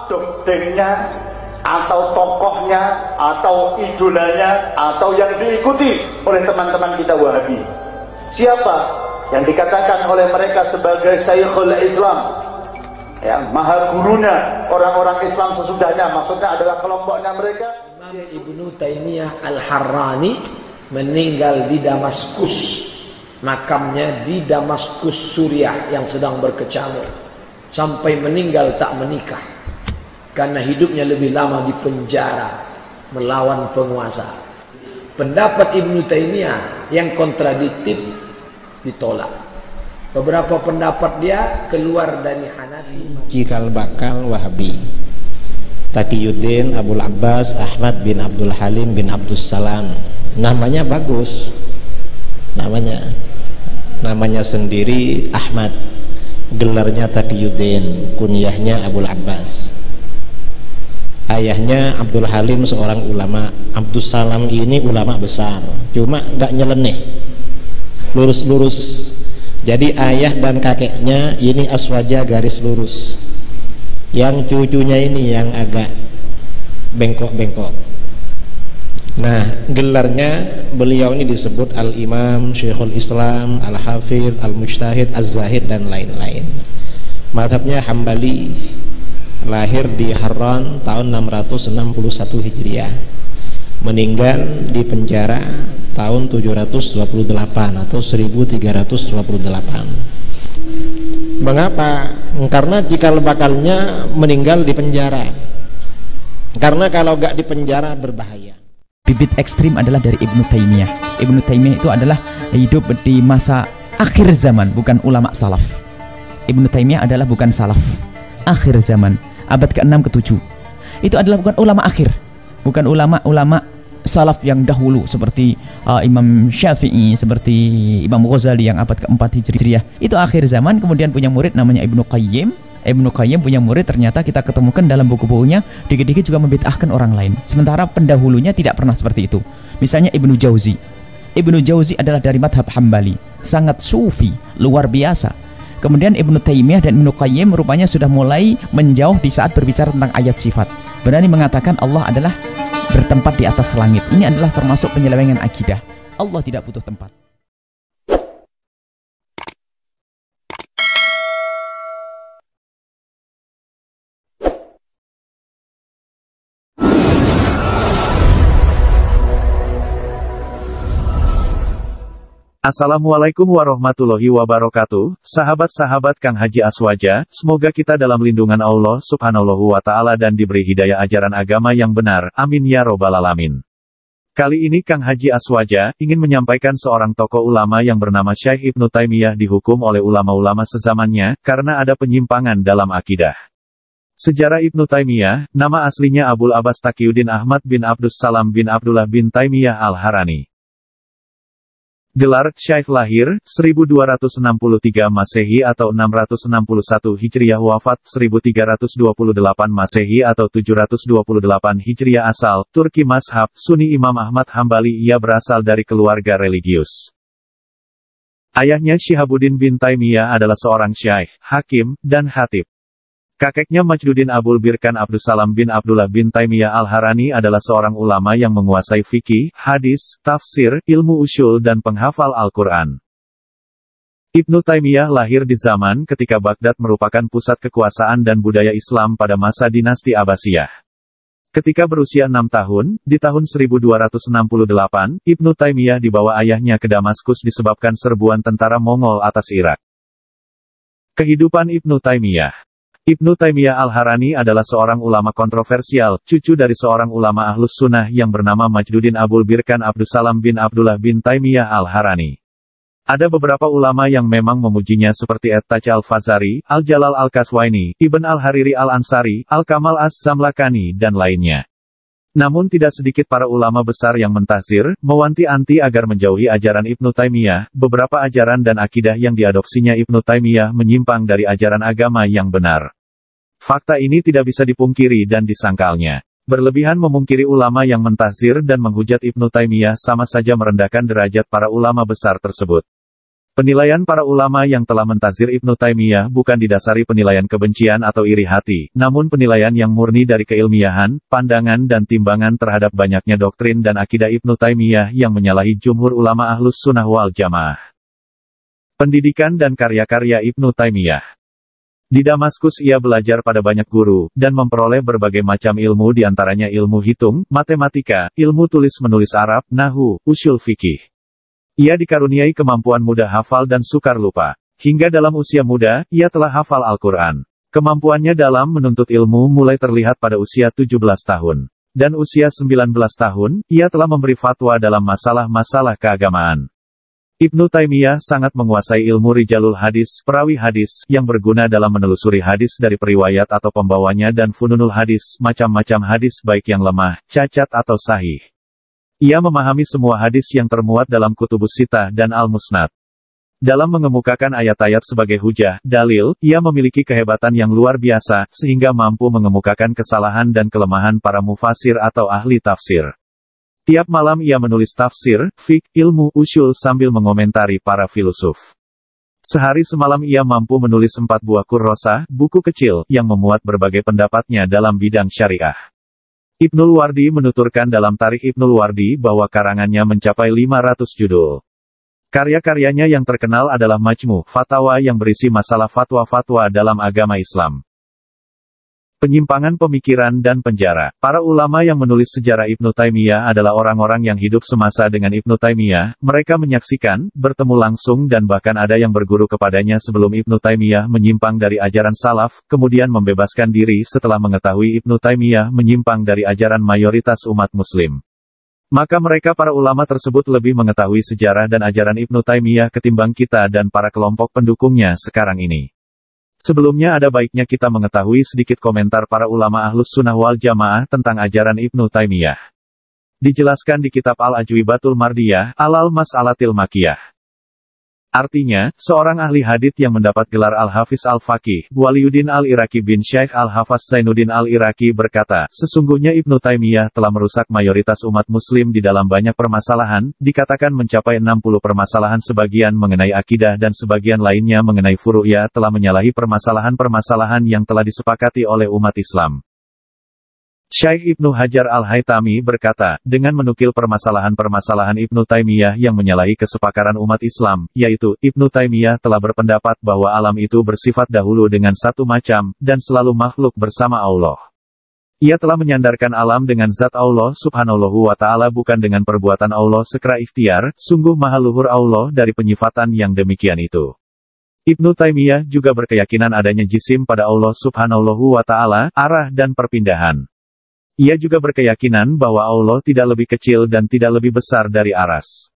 doktrinnya, atau tokohnya, atau idolanya, atau yang diikuti oleh teman-teman kita Wahabi. Siapa yang dikatakan oleh mereka sebagai Syekhul Islam, ya, maha gurunya orang-orang Islam sesudahnya, maksudnya adalah kelompoknya mereka. Imam Ibnu Taimiyah Al-Harrani meninggal di Damaskus, makamnya di Damaskus Suriah yang sedang berkecamuk, sampai meninggal tak menikah karena hidupnya lebih lama di penjara melawan penguasa. Pendapat Ibnu Taimiyah yang kontradiktif ditolak. Beberapa pendapat dia keluar dari Hanafi. Cikal bakal Wahabi, Taqiyuddin Abul Abbas Ahmad bin Abdul Halim bin Abdus Salam. Namanya bagus, namanya sendiri Ahmad, gelarnya Taqiyuddin, kunyahnya Abul Abbas. Ayahnya Abdul Halim seorang ulama. Abdus Salam ini ulama besar, cuma nggak nyeleneh, lurus-lurus. Jadi ayah dan kakeknya ini aswaja garis lurus, yang cucunya ini yang agak bengkok-bengkok. Nah, gelarnya beliau ini disebut Al-Imam, Syekhul Islam, Al-Hafidh, Al-Mujtahid, Az-Zahid, dan lain-lain. Mazhabnya Hambali, lahir di Harran tahun 661 Hijriah, meninggal di penjara tahun 728 atau 1328. Mengapa? Karena cikal bakalnya meninggal di penjara. Karena kalau gak di penjara berbahaya. Bibit ekstrim adalah dari Ibnu Taimiyah. Ibnu Taimiyah itu adalah hidup di masa akhir zaman, bukan ulama salaf. Ibnu Taimiyah adalah bukan salaf, akhir zaman, abad ke-6 ke-7. Itu adalah bukan ulama akhir, bukan ulama salaf yang dahulu seperti Imam Syafi'i, seperti Imam Ghazali yang abad ke-4 Hijriah. Itu akhir zaman. Kemudian punya murid namanya Ibnu Qayyim. Ibnu Qayyim punya murid, ternyata kita ketemukan dalam buku-bukunya dikit-dikit juga membid'ahkan orang lain, sementara pendahulunya tidak pernah seperti itu. Misalnya Ibnu Jauzi. Ibnu Jauzi adalah dari madhab Hambali, sangat sufi, luar biasa. Kemudian Ibnu Taimiyah dan Ibnu Qayyim rupanya sudah mulai menjauh di saat berbicara tentang ayat sifat, berani mengatakan Allah adalah bertempat di atas langit. Ini adalah termasuk penyelewengan akidah. Allah tidak butuh tempat. Assalamualaikum warahmatullahi wabarakatuh, sahabat-sahabat Kang Haji Aswaja, semoga kita dalam lindungan Allah subhanahu wa ta'ala dan diberi hidayah ajaran agama yang benar, amin ya robbal alamin. Kali ini Kang Haji Aswaja ingin menyampaikan seorang tokoh ulama yang bernama Syekh Ibnu Taimiyah dihukum oleh ulama-ulama sezamannya, karena ada penyimpangan dalam akidah. Sejarah Ibnu Taimiyah, nama aslinya Abul Abbas Taqiyuddin Ahmad bin Abdus Salam bin Abdullah bin Taimiyah Al-Harrani. Gelar, Syekh, lahir 1263 Masehi atau 661 Hijriah, wafat 1328 Masehi atau 728 Hijriah, asal Turki, mazhab Sunni, Imam Ahmad Hambali. Ia berasal dari keluarga religius. Ayahnya Syihabuddin bin Taimiyah adalah seorang syekh, hakim, dan khatib. Kakeknya Majduddin Abul Birkan Abdus Salam bin Abdullah bin Taimiyah Al-Harrani adalah seorang ulama yang menguasai fikih, hadis, tafsir, ilmu usyul, dan penghafal Al-Quran. Ibnu Taimiyah lahir di zaman ketika Baghdad merupakan pusat kekuasaan dan budaya Islam pada masa dinasti Abbasiyah. Ketika berusia 6 tahun, di tahun 1268, Ibnu Taimiyah dibawa ayahnya ke Damaskus disebabkan serbuan tentara Mongol atas Irak. Kehidupan Ibnu Taimiyah. Ibnu Taimiyah Al-Harrani adalah seorang ulama kontroversial, cucu dari seorang ulama Ahlus Sunnah yang bernama Majduddin Abul Birkan Abdus Salam bin Abdullah bin Taimiyah Al-Harrani. Ada beberapa ulama yang memang memujinya seperti At-Taj Al-Fazari, Al-Jalal Al-Kaswaini, Ibn Al-Hariri Al-Ansari, Al-Kamal Az-Zamlakani, dan lainnya. Namun tidak sedikit para ulama besar yang mentahzir, mewanti-anti agar menjauhi ajaran Ibnu Taimiyah. Beberapa ajaran dan akidah yang diadopsinya Ibnu Taimiyah menyimpang dari ajaran agama yang benar. Fakta ini tidak bisa dipungkiri dan disangkalnya. Berlebihan memungkiri ulama yang mentahzir dan menghujat Ibnu Taimiyah sama saja merendahkan derajat para ulama besar tersebut. Penilaian para ulama yang telah mentazir Ibnu Taimiyah bukan didasari penilaian kebencian atau iri hati, namun penilaian yang murni dari keilmiahan, pandangan dan timbangan terhadap banyaknya doktrin dan akidah Ibnu Taimiyah yang menyalahi jumhur ulama Ahlus Sunnah wal Jamaah. Pendidikan dan karya-karya Ibnu Taimiyah. Di Damaskus ia belajar pada banyak guru, dan memperoleh berbagai macam ilmu diantaranya ilmu hitung, matematika, ilmu tulis-menulis Arab, nahu, usyul fikih. Ia dikaruniai kemampuan mudah hafal dan sukar lupa. Hingga dalam usia muda, ia telah hafal Al-Quran. Kemampuannya dalam menuntut ilmu mulai terlihat pada usia 17 tahun. Dan usia 19 tahun, ia telah memberi fatwa dalam masalah-masalah keagamaan. Ibnu Taimiyah sangat menguasai ilmu rijalul hadis, perawi hadis, yang berguna dalam menelusuri hadis dari periwayat atau pembawanya dan fununul hadis, macam-macam hadis baik yang lemah, cacat atau sahih. Ia memahami semua hadis yang termuat dalam Kutubus Sittah dan Al-Musnad. Dalam mengemukakan ayat-ayat sebagai hujah, dalil, ia memiliki kehebatan yang luar biasa, sehingga mampu mengemukakan kesalahan dan kelemahan para mufasir atau ahli tafsir. Tiap malam ia menulis tafsir, fiqh, ilmu, usyul sambil mengomentari para filosof. Sehari semalam ia mampu menulis 4 buah kurrosah, buku kecil, yang memuat berbagai pendapatnya dalam bidang syariah. Ibnul Wardi menuturkan dalam Tarikh Ibnul Wardi bahwa karangannya mencapai 500 judul. Karya-karyanya yang terkenal adalah Majmu' Fatawa yang berisi masalah fatwa-fatwa dalam agama Islam. Penyimpangan pemikiran dan penjara. Para ulama yang menulis sejarah Ibnu Taimiyah adalah orang-orang yang hidup semasa dengan Ibnu Taimiyah. Mereka menyaksikan, bertemu langsung dan bahkan ada yang berguru kepadanya sebelum Ibnu Taimiyah menyimpang dari ajaran salaf, kemudian membebaskan diri setelah mengetahui Ibnu Taimiyah menyimpang dari ajaran mayoritas umat muslim. Maka mereka para ulama tersebut lebih mengetahui sejarah dan ajaran Ibnu Taimiyah ketimbang kita dan para kelompok pendukungnya sekarang ini. Sebelumnya ada baiknya kita mengetahui sedikit komentar para ulama Ahlus Sunnah wal Jamaah tentang ajaran Ibnu Taimiyah. Dijelaskan di kitab Al-Ajwibatul Mardiyah, Al-Mas'alatil Makiyah. Artinya, seorang ahli hadits yang mendapat gelar Al-Hafiz Al-Faqih, Waliuddin Al-Iraqi bin Syekh Al-Hafaz Zainuddin Al-Iraqi berkata, sesungguhnya Ibnu Taimiyah telah merusak mayoritas umat muslim di dalam banyak permasalahan, dikatakan mencapai 60 permasalahan sebagian mengenai akidah dan sebagian lainnya mengenai furu'iyah telah menyalahi permasalahan-permasalahan yang telah disepakati oleh umat Islam. Syekh Ibnu Hajar Al-Haytami berkata, dengan menukil permasalahan-permasalahan Ibnu Taimiyah yang menyalahi kesepakatan umat Islam, yaitu, Ibnu Taimiyah telah berpendapat bahwa alam itu bersifat dahulu dengan satu macam, dan selalu makhluk bersama Allah. Ia telah menyandarkan alam dengan zat Allah subhanahu wa ta'ala bukan dengan perbuatan Allah sekera ikhtiar, sungguh maha luhur Allah dari penyifatan yang demikian itu. Ibnu Taimiyah juga berkeyakinan adanya jisim pada Allah subhanahu wa ta'ala, arah dan perpindahan. Ia juga berkeyakinan bahwa Allah tidak lebih kecil dan tidak lebih besar dari aras.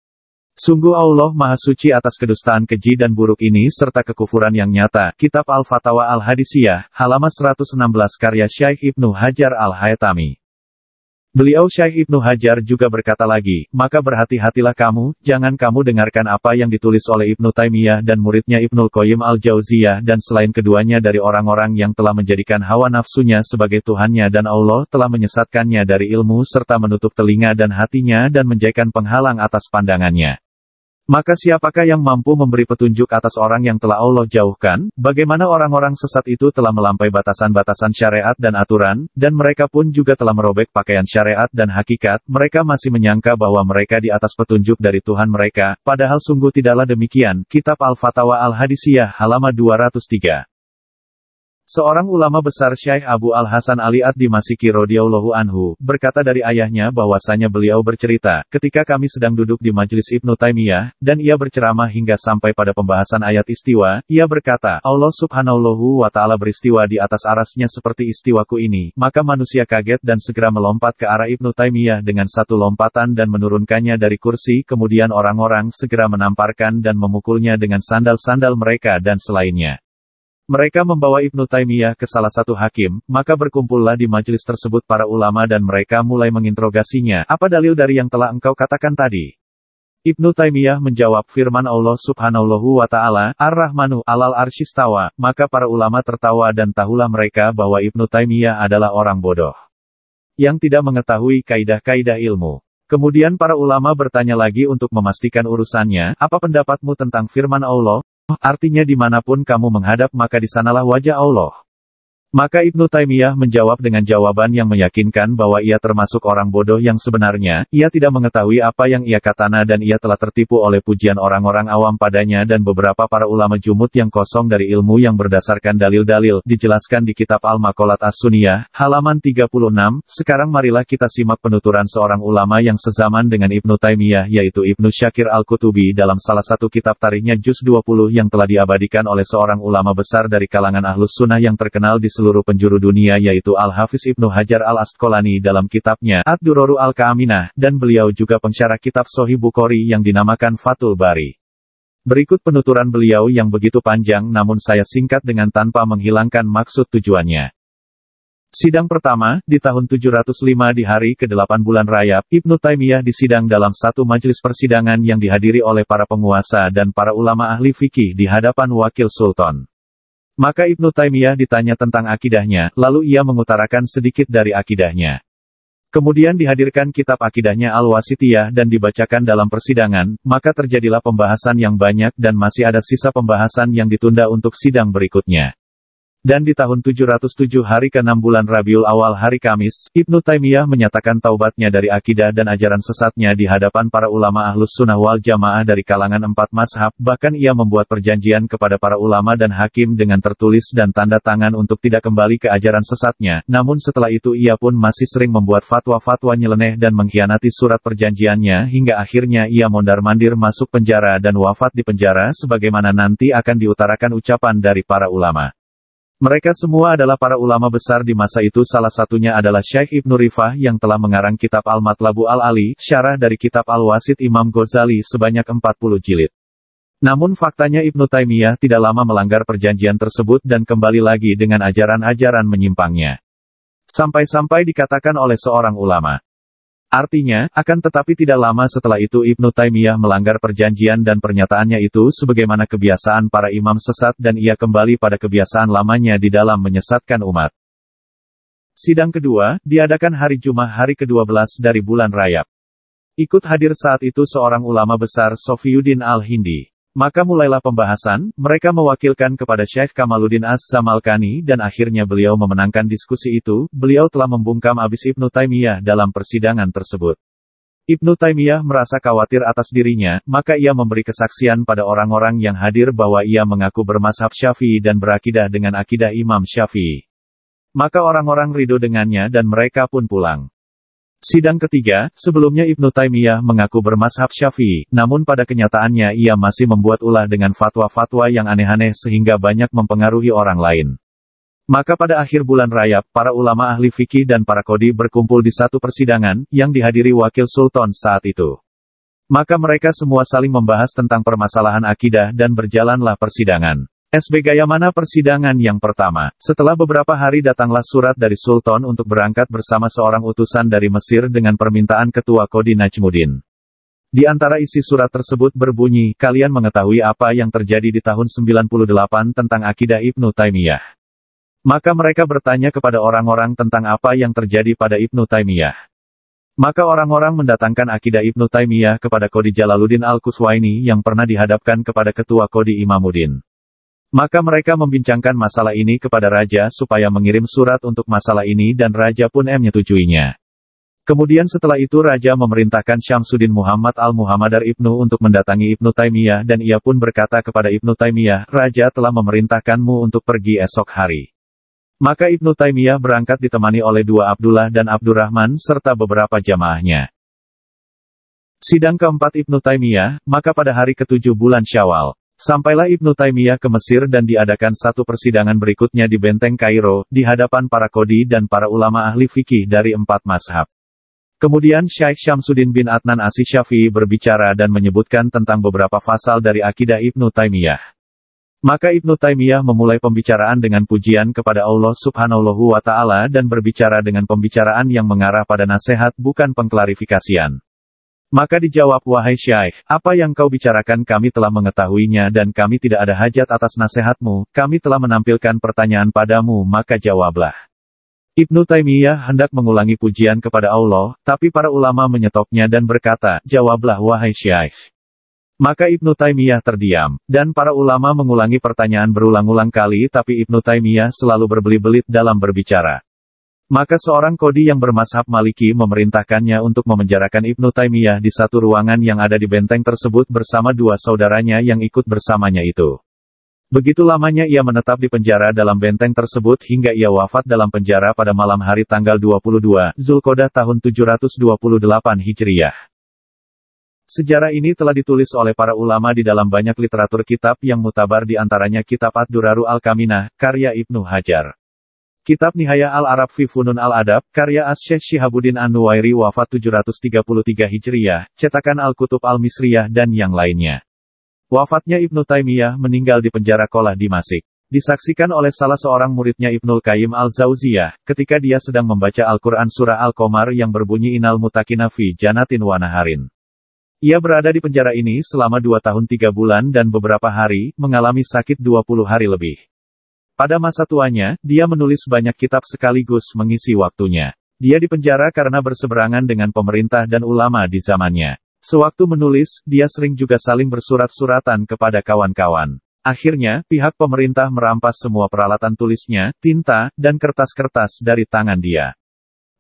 Sungguh Allah Maha Suci atas kedustaan keji dan buruk ini serta kekufuran yang nyata. Kitab Al-Fatawa Al-Hadisiyah, halaman 116 karya Syekh Ibnu Hajar Al-Haytami. Beliau Syekh Ibnu Hajar juga berkata lagi, maka berhati-hatilah kamu, jangan kamu dengarkan apa yang ditulis oleh Ibnu Taimiyah dan muridnya Ibnul Qayyim Al-Jauziyah dan selain keduanya dari orang-orang yang telah menjadikan hawa nafsunya sebagai Tuhannya dan Allah telah menyesatkannya dari ilmu serta menutup telinga dan hatinya dan menjadikan penghalang atas pandangannya. Maka siapakah yang mampu memberi petunjuk atas orang yang telah Allah jauhkan? Bagaimana orang-orang sesat itu telah melampaui batasan-batasan syariat dan aturan, dan mereka pun juga telah merobek pakaian syariat dan hakikat, mereka masih menyangka bahwa mereka di atas petunjuk dari Tuhan mereka, padahal sungguh tidaklah demikian. Kitab Al-Fatawa Al-Hadisiyah, halaman 203. Seorang ulama besar Syekh Abu Al-Hasan Ali Ad-Dimasiki radhiyallahu anhu, berkata dari ayahnya bahwasanya beliau bercerita, ketika kami sedang duduk di majelis Ibnu Taimiyah, dan ia berceramah hingga sampai pada pembahasan ayat istiwa, ia berkata, Allah subhanahu wa ta'ala beristiwa di atas arasnya seperti istiwaku ini, maka manusia kaget dan segera melompat ke arah Ibnu Taimiyah dengan satu lompatan dan menurunkannya dari kursi, kemudian orang-orang segera menamparkan dan memukulnya dengan sandal-sandal mereka dan selainnya. Mereka membawa Ibnu Taimiyah ke salah satu hakim, maka berkumpullah di majelis tersebut para ulama dan mereka mulai menginterogasinya, apa dalil dari yang telah engkau katakan tadi? Ibnu Taimiyah menjawab firman Allah subhanahu wa ta'ala, Ar-Rahmanu alal arsyistawa, maka para ulama tertawa dan tahulah mereka bahwa Ibnu Taimiyah adalah orang bodoh yang tidak mengetahui kaidah-kaidah ilmu. Kemudian para ulama bertanya lagi untuk memastikan urusannya, apa pendapatmu tentang firman Allah? Artinya dimanapun kamu menghadap maka di sanalah wajah Allah. Maka Ibnu Taimiyah menjawab dengan jawaban yang meyakinkan bahwa ia termasuk orang bodoh yang sebenarnya, ia tidak mengetahui apa yang ia katakan dan ia telah tertipu oleh pujian orang-orang awam padanya dan beberapa para ulama jumud yang kosong dari ilmu yang berdasarkan dalil-dalil, dijelaskan di kitab Al-Maqalat As-Sunniyah, halaman 36. Sekarang marilah kita simak penuturan seorang ulama yang sezaman dengan Ibnu Taimiyah yaitu Ibnu Syakir Al-Qutubi dalam salah satu kitab tarikhnya Juz 20 yang telah diabadikan oleh seorang ulama besar dari kalangan Ahlus Sunnah yang terkenal di seluruh penjuru dunia yaitu Al-Hafiz Ibnu Hajar Al-Asqalani dalam kitabnya Ad-Duraru Al-Kaaminah, dan beliau juga pensyarah kitab Sahih Bukhari yang dinamakan Fathul Bari. Berikut penuturan beliau yang begitu panjang namun saya singkat dengan tanpa menghilangkan maksud tujuannya. Sidang pertama, di tahun 705 di hari ke-8 bulan Rajab, Ibnu Taimiyah disidang dalam satu majelis persidangan yang dihadiri oleh para penguasa dan para ulama ahli fikih di hadapan wakil sultan. Maka Ibnu Taimiyah ditanya tentang akidahnya, lalu ia mengutarakan sedikit dari akidahnya. Kemudian dihadirkan kitab akidahnya Al-Wasitiyah dan dibacakan dalam persidangan, maka terjadilah pembahasan yang banyak dan masih ada sisa pembahasan yang ditunda untuk sidang berikutnya. Dan di tahun 707 hari ke-6 bulan Rabiul Awal hari Kamis, Ibnu Taimiyah menyatakan taubatnya dari akidah dan ajaran sesatnya di hadapan para ulama Ahlus Sunnah wal Jamaah dari kalangan 4 mazhab, bahkan ia membuat perjanjian kepada para ulama dan hakim dengan tertulis dan tanda tangan untuk tidak kembali ke ajaran sesatnya, namun setelah itu ia pun masih sering membuat fatwa-fatwa nyeleneh dan mengkhianati surat perjanjiannya hingga akhirnya ia mondar-mandir masuk penjara dan wafat di penjara sebagaimana nanti akan diutarakan ucapan dari para ulama. Mereka semua adalah para ulama besar di masa itu, salah satunya adalah Syekh Ibnu Rifah yang telah mengarang kitab Al-Matlabu Al-Ali, syarah dari kitab Al-Wasit Imam Ghazali sebanyak 40 jilid. Namun faktanya Ibnu Taimiyah tidak lama melanggar perjanjian tersebut dan kembali lagi dengan ajaran-ajaran menyimpangnya. Sampai-sampai dikatakan oleh seorang ulama. Artinya, akan tetapi tidak lama setelah itu Ibnu Taimiyah melanggar perjanjian dan pernyataannya itu sebagaimana kebiasaan para imam sesat dan ia kembali pada kebiasaan lamanya di dalam menyesatkan umat. Sidang kedua, diadakan hari Jumat hari ke-12 dari bulan Rajab. Ikut hadir saat itu seorang ulama besar Sofiyuddin Al-Hindi. Maka mulailah pembahasan, mereka mewakilkan kepada Syekh Kamaluddin Az-Zamalkani dan akhirnya beliau memenangkan diskusi itu, beliau telah membungkam abis Ibnu Taimiyah dalam persidangan tersebut. Ibnu Taimiyah merasa khawatir atas dirinya, maka ia memberi kesaksian pada orang-orang yang hadir bahwa ia mengaku bermazhab Syafi'i dan berakidah dengan akidah Imam Syafi'i. Maka orang-orang ridho dengannya dan mereka pun pulang. Sidang ketiga, sebelumnya Ibnu Taimiyah mengaku bermazhab Syafi'i, namun pada kenyataannya ia masih membuat ulah dengan fatwa-fatwa yang aneh-aneh sehingga banyak mempengaruhi orang lain. Maka pada akhir bulan Rajab, para ulama ahli fikih dan para qadhi berkumpul di satu persidangan, yang dihadiri wakil sultan saat itu. Maka mereka semua saling membahas tentang permasalahan akidah dan berjalanlah persidangan. Bagaimana persidangan yang pertama? Setelah beberapa hari datanglah surat dari Sultan untuk berangkat bersama seorang utusan dari Mesir dengan permintaan Ketua Qadhi Najmuddin. Di antara isi surat tersebut berbunyi, kalian mengetahui apa yang terjadi di tahun 98 tentang akidah Ibnu Taimiyah. Maka mereka bertanya kepada orang-orang tentang apa yang terjadi pada Ibnu Taimiyah. Maka orang-orang mendatangkan akidah Ibnu Taimiyah kepada Qadhi Jalaluddin Al-Quswaini yang pernah dihadapkan kepada Ketua Qadhi Imamuddin. Maka mereka membincangkan masalah ini kepada raja supaya mengirim surat untuk masalah ini dan raja pun menyetujuinya. Kemudian setelah itu raja memerintahkan Syamsuddin Muhammad Al-Muhammadar Ibnu untuk mendatangi Ibnu Taimiyah dan ia pun berkata kepada Ibnu Taimiyah, raja telah memerintahkanmu untuk pergi esok hari. Maka Ibnu Taimiyah berangkat ditemani oleh 2 Abdullah dan Abdurrahman serta beberapa jamaahnya. Sidang keempat Ibnu Taimiyah, maka pada hari ke-7 bulan Syawal. Sampailah Ibnu Taimiyah ke Mesir dan diadakan satu persidangan berikutnya di Benteng Kairo, di hadapan para qadhi dan para ulama ahli fikih dari 4 mazhab. Kemudian Syekh Syamsuddin bin Adnan Asy-Syafi'i berbicara dan menyebutkan tentang beberapa fasal dari akidah Ibnu Taimiyah. Maka Ibnu Taimiyah memulai pembicaraan dengan pujian kepada Allah Subhanahu wa Ta'ala dan berbicara dengan pembicaraan yang mengarah pada nasihat bukan pengklarifikasian. Maka dijawab, wahai Syekh, apa yang kau bicarakan kami telah mengetahuinya dan kami tidak ada hajat atas nasihatmu, kami telah menampilkan pertanyaan padamu maka jawablah. Ibnu Taimiyah hendak mengulangi pujian kepada Allah, tapi para ulama menyetopnya dan berkata, "Jawablah wahai Syekh." Maka Ibnu Taimiyah terdiam, dan para ulama mengulangi pertanyaan berulang-ulang kali tapi Ibnu Taimiyah selalu berbelit-belit dalam berbicara. Maka seorang kodi yang bermazhab Maliki memerintahkannya untuk memenjarakan Ibnu Taimiyah di satu ruangan yang ada di benteng tersebut bersama dua saudaranya yang ikut bersamanya itu. Begitu lamanya ia menetap di penjara dalam benteng tersebut hingga ia wafat dalam penjara pada malam hari tanggal 22 Zulqa'dah tahun 728 Hijriah. Sejarah ini telah ditulis oleh para ulama di dalam banyak literatur kitab yang mutabar di antaranya Kitab Ad-Duraru Al-Kaminah, karya Ibnu Hajar. Kitab Nihaya Al-Arab fi Funun Al-Adab, karya As-Syekh Shihabuddin An-Nuwairi wafat 733 Hijriah, cetakan Al-Kutub Al-Misriyah dan yang lainnya. Wafatnya Ibnu Taimiyah meninggal di penjara Qolah Dimasik. Disaksikan oleh salah seorang muridnya Ibnul Qayyim Al-Zauziyah, ketika dia sedang membaca Al-Quran Surah Al-Qamar yang berbunyi Innal muttaqina fi jannatin wa naharin. Ia berada di penjara ini selama 2 tahun 3 bulan dan beberapa hari, mengalami sakit 20 hari lebih. Pada masa tuanya, dia menulis banyak kitab sekaligus mengisi waktunya. Dia dipenjara karena berseberangan dengan pemerintah dan ulama di zamannya. Sewaktu menulis, dia sering juga saling bersurat-suratan kepada kawan-kawan. Akhirnya, pihak pemerintah merampas semua peralatan tulisnya, tinta, dan kertas-kertas dari tangan dia.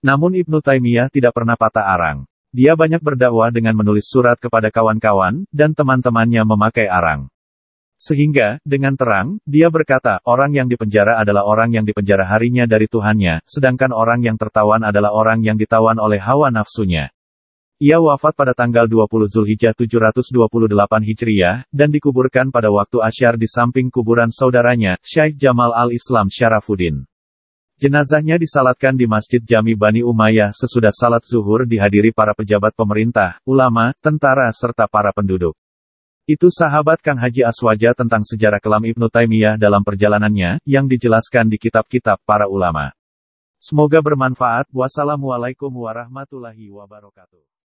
Namun Ibnu Taimiyah tidak pernah patah arang. Dia banyak berdakwah dengan menulis surat kepada kawan-kawan, dan teman-temannya memakai arang. Sehingga, dengan terang, dia berkata, orang yang dipenjara adalah orang yang dipenjara harinya dari Tuhannya, sedangkan orang yang tertawan adalah orang yang ditawan oleh hawa nafsunya. Ia wafat pada tanggal 20 Zulhijjah 728 Hijriah, dan dikuburkan pada waktu Asyar di samping kuburan saudaranya, Syekh Jamal Al-Islam Syarafuddin. Jenazahnya disalatkan di Masjid Jami Bani Umayyah sesudah salat zuhur dihadiri para pejabat pemerintah, ulama, tentara serta para penduduk. Itu sahabat Kang Haji Aswaja tentang sejarah kelam Ibnu Taimiyah dalam perjalanannya, yang dijelaskan di kitab-kitab para ulama. Semoga bermanfaat. Wassalamualaikum warahmatullahi wabarakatuh.